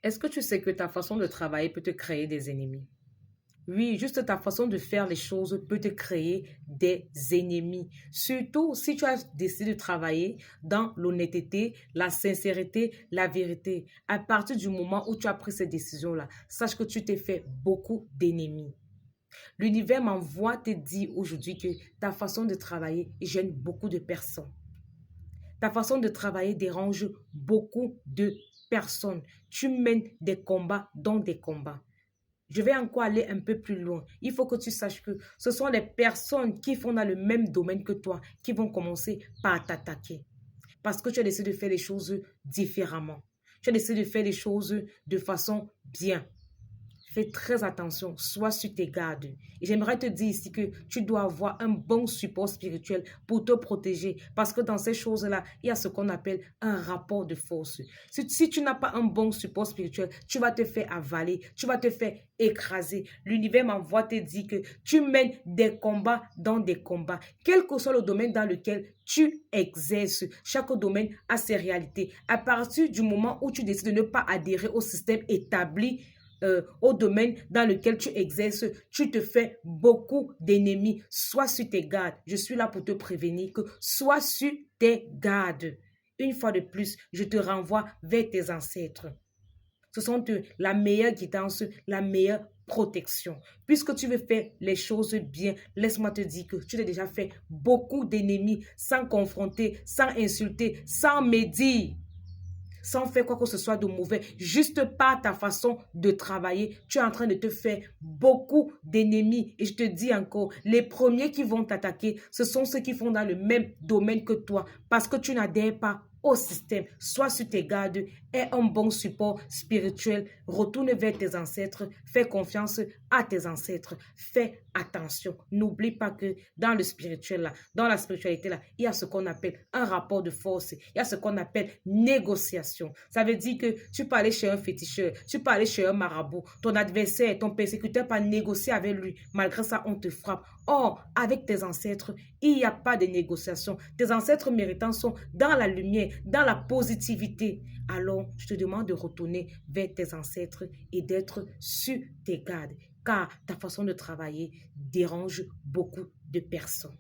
Est-ce que tu sais que ta façon de travailler peut te créer des ennemis? Oui, juste ta façon de faire les choses peut te créer des ennemis. Surtout si tu as décidé de travailler dans l'honnêteté, la sincérité, la vérité. À partir du moment où tu as pris ces décisions-là, sache que tu t'es fait beaucoup d'ennemis. L'univers m'envoie te dire aujourd'hui que ta façon de travailler gêne beaucoup de personnes. Ta façon de travailler dérange beaucoup de personnes. Tu mènes des combats dans des combats. Je vais encore aller un peu plus loin. Il faut que tu saches que ce sont les personnes qui font dans le même domaine que toi qui vont commencer par t'attaquer. Parce que tu as décidé de faire les choses différemment. Tu as décidé de faire les choses de façon bien. Fais très attention, sois sur tes gardes. Et j'aimerais te dire ici que tu dois avoir un bon support spirituel pour te protéger. Parce que dans ces choses-là, il y a ce qu'on appelle un rapport de force. Si tu n'as pas un bon support spirituel, tu vas te faire avaler, tu vas te faire écraser. L'univers m'envoie te dire que tu mènes des combats dans des combats. Quel que soit le domaine dans lequel tu exerces, chaque domaine a ses réalités. À partir du moment où tu décides de ne pas adhérer au système établi, au domaine dans lequel tu exerces, tu te fais beaucoup d'ennemis. Sois sur tes gardes. Je suis là pour te prévenir que sois sur tes gardes. Une fois de plus, je te renvoie vers tes ancêtres. Ce sont eux la meilleure guidance, la meilleure protection. Puisque tu veux faire les choses bien, laisse-moi te dire que tu t'es déjà fait beaucoup d'ennemis sans confronter, sans insulter, sans médire, sans faire quoi que ce soit de mauvais, juste par ta façon de travailler, tu es en train de te faire beaucoup d'ennemis. Et je te dis encore, les premiers qui vont t'attaquer, ce sont ceux qui font dans le même domaine que toi, parce que tu n'adhères pas au système. Sois sur tes gardes, aie un bon support spirituel, retourne vers tes ancêtres, fais confiance à tes ancêtres, fais attention. N'oublie pas que dans le spirituel, là, dans la spiritualité, là, il y a ce qu'on appelle un rapport de force, il y a ce qu'on appelle négociation. Ça veut dire que tu peux aller chez un féticheur, tu peux aller chez un marabout, ton adversaire, ton persécuteur pas négocier avec lui, malgré ça, on te frappe. Or, avec tes ancêtres, il n'y a pas de négociation. Tes ancêtres méritants sont dans la lumière, dans la positivité. Alors, je te demande de retourner vers tes ancêtres et d'être sur tes gardes, car ta façon de travailler dérange beaucoup de personnes.